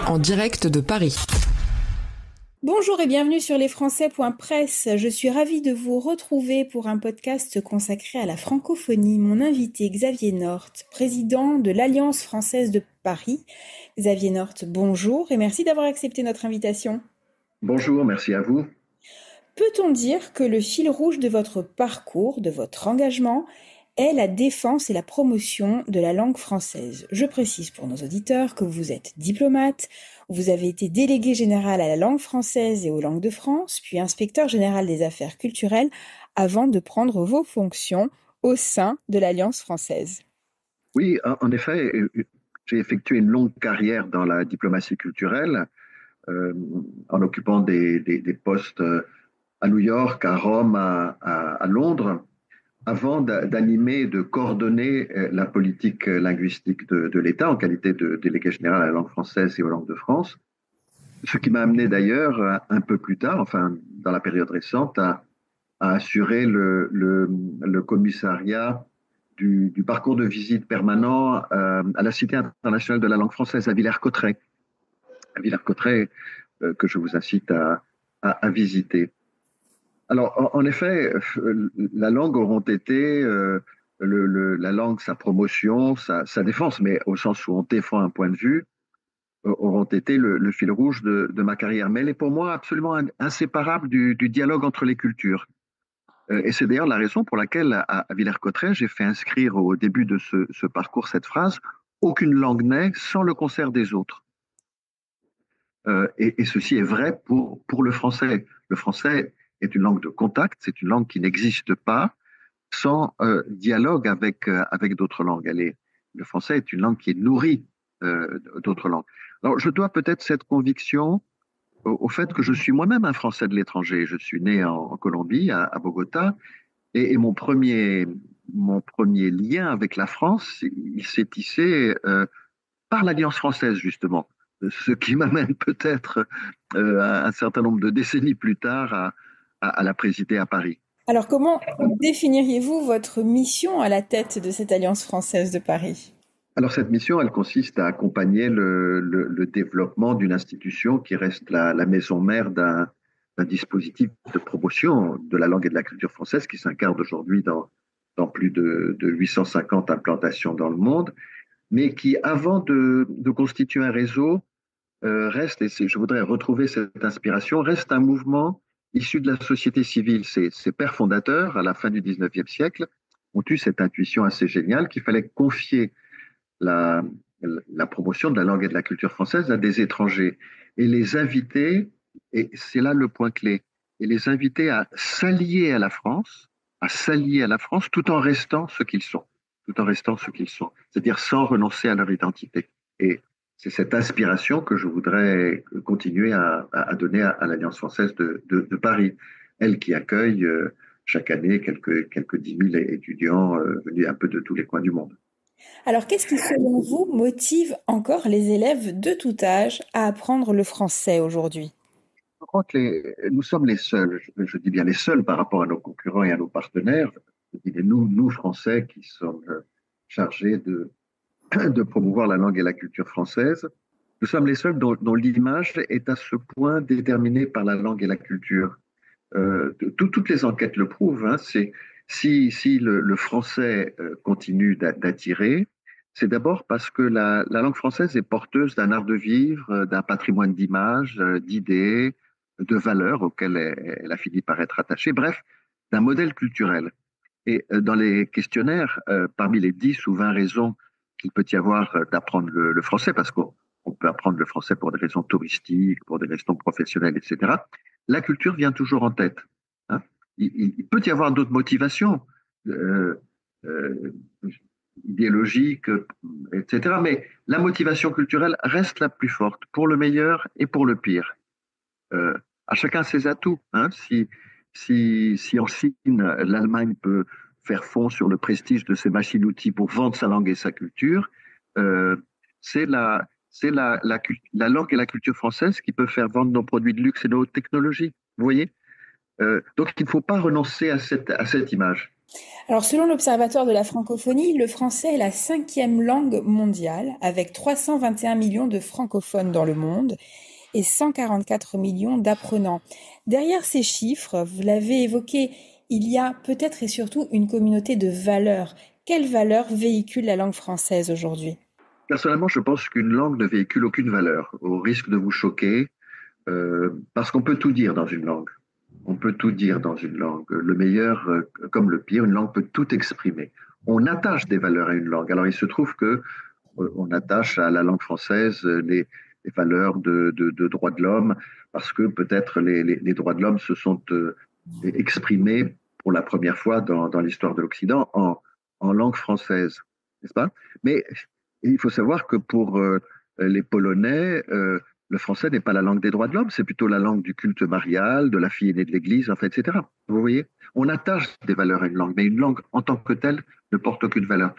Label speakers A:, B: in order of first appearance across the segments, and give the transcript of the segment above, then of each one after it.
A: En direct de Paris.
B: Bonjour et bienvenue sur lesfrançais.press. Je suis ravie de vous retrouver pour un podcast consacré à la francophonie. Mon invité Xavier North, président de l'Alliance française de Paris. Xavier North, bonjour et merci d'avoir accepté notre invitation.
C: Bonjour, merci à vous.
B: Peut-on dire que le fil rouge de votre parcours, de votre engagement, est la défense et la promotion de la langue française? Je précise pour nos auditeurs que vous êtes diplomate, vous avez été délégué général à la langue française et aux langues de France, puis inspecteur général des affaires culturelles, avant de prendre vos fonctions au sein de l'Alliance française.
C: Oui, en effet, j'ai effectué une longue carrière dans la diplomatie culturelle, en occupant des postes à New York, à Rome, à Londres, avant d'animer et de coordonner la politique linguistique de l'État en qualité de délégué général à la langue française et aux langues de France. Ce qui m'a amené d'ailleurs un peu plus tard, enfin dans la période récente, à assurer le commissariat du parcours de visite permanent à la Cité internationale de la langue française à Villers-Cotterêts. À Villers-Cotterêts, que je vous incite à visiter. Alors, en effet, la langue auront été, la langue, sa promotion, sa défense, mais au sens où on défend un point de vue, auront été le fil rouge de ma carrière. Mais elle est pour moi absolument inséparable du dialogue entre les cultures. Et c'est d'ailleurs la raison pour laquelle, à Villers-Cotterêts, j'ai fait inscrire au début de ce parcours cette phrase « Aucune langue naît sans le concert des autres ». Et ceci est vrai pour le français. Le français est une langue de contact, c'est une langue qui n'existe pas sans dialogue avec d'autres langues. Le français est une langue qui est nourrie d'autres langues. Alors, je dois peut-être cette conviction au fait que je suis moi-même un Français de l'étranger. Je suis né en Colombie, à Bogota, et mon premier lien avec la France, il s'est tissé par l'Alliance française, justement. Ce qui m'amène peut-être un certain nombre de décennies plus tard à la présider à Paris.
B: Alors, comment définiriez-vous votre mission à la tête de cette Alliance française de Paris ?
C: Alors, cette mission, elle consiste à accompagner le développement d'une institution qui reste la maison mère d'un dispositif de promotion de la langue et de la culture française qui s'incarne aujourd'hui dans plus de 850 implantations dans le monde, mais qui, avant de constituer un réseau, reste, et je voudrais retrouver cette inspiration, reste un mouvement issu de la société civile. Ses pères fondateurs, à la fin du 19e siècle, ont eu cette intuition assez géniale qu'il fallait confier la promotion de la langue et de la culture française à des étrangers et les inviter, et c'est là le point clé, et les inviter à s'allier à la France, tout en restant ce qu'ils sont, c'est-à-dire sans renoncer à leur identité. Et c'est cette inspiration que je voudrais continuer à donner à l'Alliance française de Paris, elle qui accueille chaque année quelques 10 000 étudiants venus un peu de tous les coins du monde.
B: Alors, qu'est-ce qui, selon vous, motive encore les élèves de tout âge à apprendre le français aujourd'hui ?
C: Je crois que nous sommes les seuls, je dis bien les seuls par rapport à nos concurrents et à nos partenaires, nous Français qui sommes chargés de promouvoir la langue et la culture française. Nous sommes les seuls dont l'image est à ce point déterminée par la langue et la culture. Toutes les enquêtes le prouvent. Hein, si le français continue d'attirer, c'est d'abord parce que la langue française est porteuse d'un art de vivre, d'un patrimoine d'images, d'idées, de valeurs auxquelles elle a fini par être attachée, bref, d'un modèle culturel. Et dans les questionnaires, parmi les 10 ou 20 raisons qu'il peut y avoir d'apprendre le français, parce qu'on peut apprendre le français pour des raisons touristiques, pour des raisons professionnelles, etc., la culture vient toujours en tête. Hein. Il peut y avoir d'autres motivations euh, euh, idéologiques, etc., mais la motivation culturelle reste la plus forte, pour le meilleur et pour le pire. À chacun ses atouts. Hein. Si en Chine, l'Allemagne peut faire fond sur le prestige de ses machines-outils pour vendre sa langue et sa culture, c'est la langue et la culture française qui peut faire vendre nos produits de luxe et nos technologies. Vous voyez donc il ne faut pas renoncer à cette image.
B: Alors, selon l'Observatoire de la francophonie, le français est la cinquième langue mondiale, avec 321 millions de francophones dans le monde et 144 millions d'apprenants. Derrière ces chiffres, vous l'avez évoqué, il y a peut-être et surtout une communauté de valeurs. Quelles valeurs véhicule la langue française aujourd'hui?
C: Personnellement, je pense qu'une langue ne véhicule aucune valeur, au risque de vous choquer, parce qu'on peut tout dire dans une langue. On peut tout dire dans une langue. Le meilleur comme le pire, une langue peut tout exprimer. On attache des valeurs à une langue. Alors il se trouve que on attache à la langue française les valeurs de droits de l'homme, parce que peut-être les droits de l'homme se sont exprimés pour la première fois dans l'histoire de l'Occident en langue française, n'est-ce pas? Mais il faut savoir que pour les Polonais, le français n'est pas la langue des droits de l'homme, c'est plutôt la langue du culte marial, de la fille aînée de l'Église, en fait, etc. Vous voyez? On attache des valeurs à une langue, mais une langue en tant que telle ne porte aucune valeur.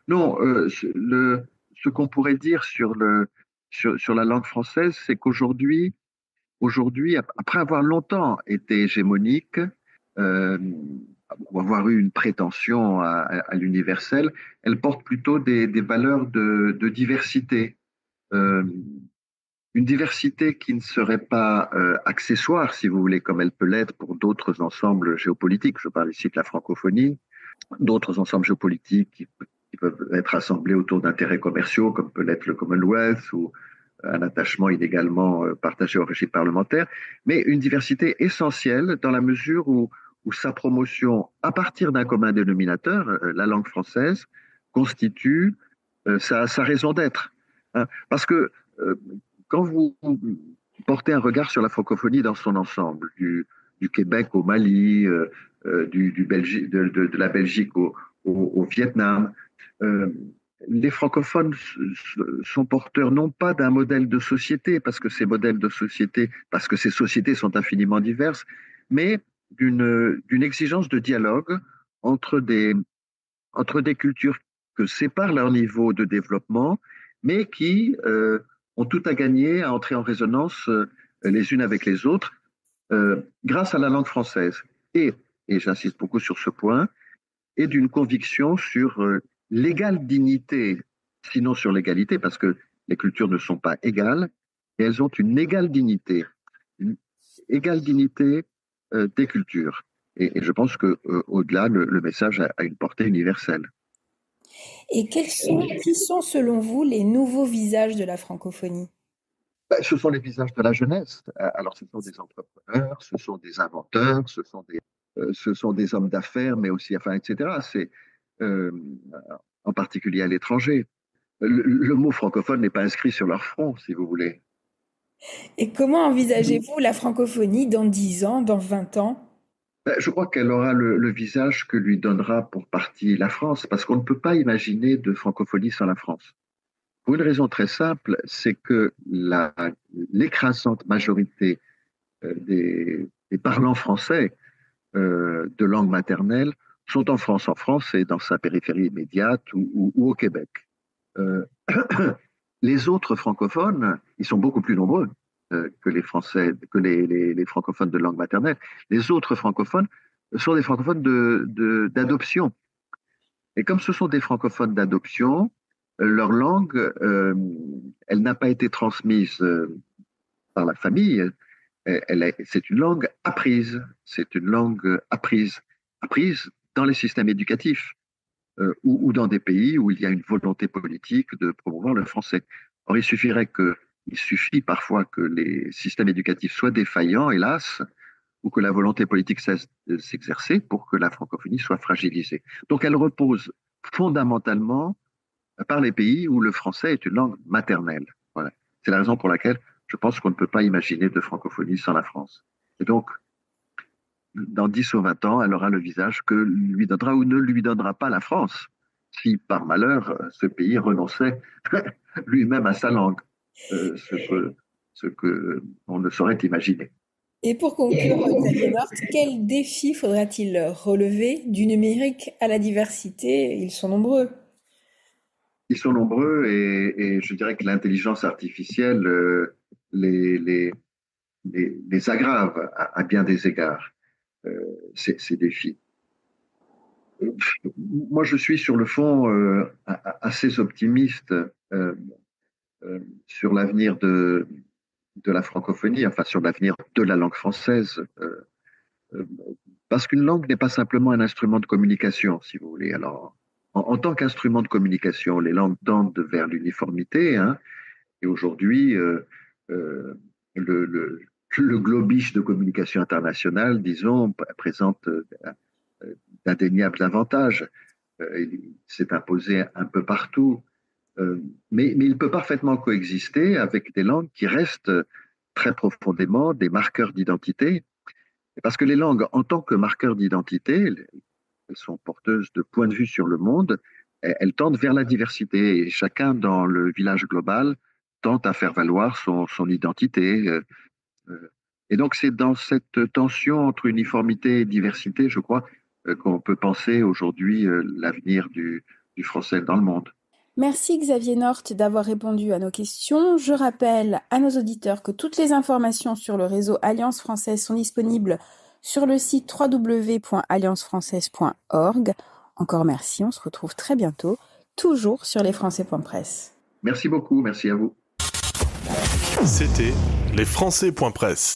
C: Non, ce qu'on pourrait dire sur la langue française, c'est qu'aujourd'hui, après avoir longtemps été hégémonique, euh, ou avoir eu une prétention à l'universel, elle porte plutôt des valeurs de diversité. Euh, une diversité qui ne serait pas accessoire, si vous voulez, comme elle peut l'être pour d'autres ensembles géopolitiques. Je parle ici de la francophonie, d'autres ensembles géopolitiques qui peuvent être assemblés autour d'intérêts commerciaux, comme peut l'être le Commonwealth ou un attachement inégalement partagé au régime parlementaire, mais une diversité essentielle dans la mesure où sa promotion à partir d'un commun dénominateur, la langue française, constitue sa raison d'être. Hein. Parce que quand vous portez un regard sur la francophonie dans son ensemble, du Québec au Mali, de la Belgique au Vietnam, euh, les francophones sont porteurs non pas d'un modèle de société, parce que ces sociétés sont infiniment diverses, mais d'une exigence de dialogue entre entre des cultures que séparent leur niveau de développement, mais qui ont tout à gagner à entrer en résonance les unes avec les autres grâce à la langue française. Et, et j'insiste beaucoup sur ce point, et d'une conviction sur l'égale dignité, sinon sur l'égalité, parce que les cultures ne sont pas égales, et elles ont une égale dignité des cultures. Et je pense que au-delà, le message a une portée universelle.
B: Et qui sont selon vous les nouveaux visages de la francophonie?
C: Ben, ce sont les visages de la jeunesse. Alors, ce sont des entrepreneurs, ce sont des inventeurs, ce sont des hommes d'affaires, mais aussi, enfin, etc. C'est euh, en particulier à l'étranger. Le mot francophone n'est pas inscrit sur leur front, si vous voulez.
B: Et comment envisagez-vous la francophonie dans 10 ans, dans 20 ans?
C: Ben, je crois qu'elle aura le visage que lui donnera pour partie la France, parce qu'on ne peut pas imaginer de francophonie sans la France. Pour une raison très simple, c'est que l'écrasante majorité des parlants français de langue maternelle sont en France. En France, c'est dans sa périphérie immédiate ou au Québec. Euh, les autres francophones, ils sont beaucoup plus nombreux que les Français, que les francophones de langue maternelle. Les autres francophones sont des francophones d'adoption. Et comme ce sont des francophones d'adoption, leur langue, elle n'a pas été transmise par la famille. C'est une langue apprise. C'est une langue apprise dans les systèmes éducatifs ou dans des pays où il y a une volonté politique de promouvoir le français. Or, il suffit parfois que les systèmes éducatifs soient défaillants, hélas, ou que la volonté politique cesse de s'exercer pour que la francophonie soit fragilisée. Donc, elle repose fondamentalement par les pays où le français est une langue maternelle. Voilà. C'est la raison pour laquelle je pense qu'on ne peut pas imaginer de francophonie sans la France. Et donc, dans 10 ou 20 ans, elle aura le visage que lui donnera ou ne lui donnera pas la France, si par malheur ce pays renonçait lui-même à sa langue, euh, ce que, ce que on ne saurait imaginer.
B: Et pour conclure, Xavier Marthe, quels défis faudra-t-il relever du numérique à la diversité? Ils sont nombreux.
C: Ils sont nombreux et je dirais que l'intelligence artificielle les, les, les aggrave à bien des égards, ces défis. Moi, je suis sur le fond assez optimiste euh, sur l'avenir de la francophonie, enfin sur l'avenir de la langue française. Euh, Parce qu'une langue n'est pas simplement un instrument de communication, si vous voulez. Alors, en tant qu'instrument de communication, les langues tendent vers l'uniformité, hein, et aujourd'hui, euh, le, le, le globish de communication internationale, disons, présente d'indéniables avantages. Il s'est imposé un peu partout, mais il peut parfaitement coexister avec des langues qui restent très profondément des marqueurs d'identité. Parce que les langues, en tant que marqueurs d'identité, elles sont porteuses de points de vue sur le monde, elles tendent vers la diversité et chacun dans le village global tente à faire valoir son identité. Euh, Et donc c'est dans cette tension entre uniformité et diversité, je crois, qu'on peut penser aujourd'hui l'avenir du français dans le monde.
B: Merci Xavier North d'avoir répondu à nos questions. Je rappelle à nos auditeurs que toutes les informations sur le réseau Alliance française sont disponibles sur le site www.alliancefrançaise.org. Encore merci, on se retrouve très bientôt, toujours sur lesfrançais.press.
C: Merci beaucoup, merci à vous.
A: C'était lesfrançais.press.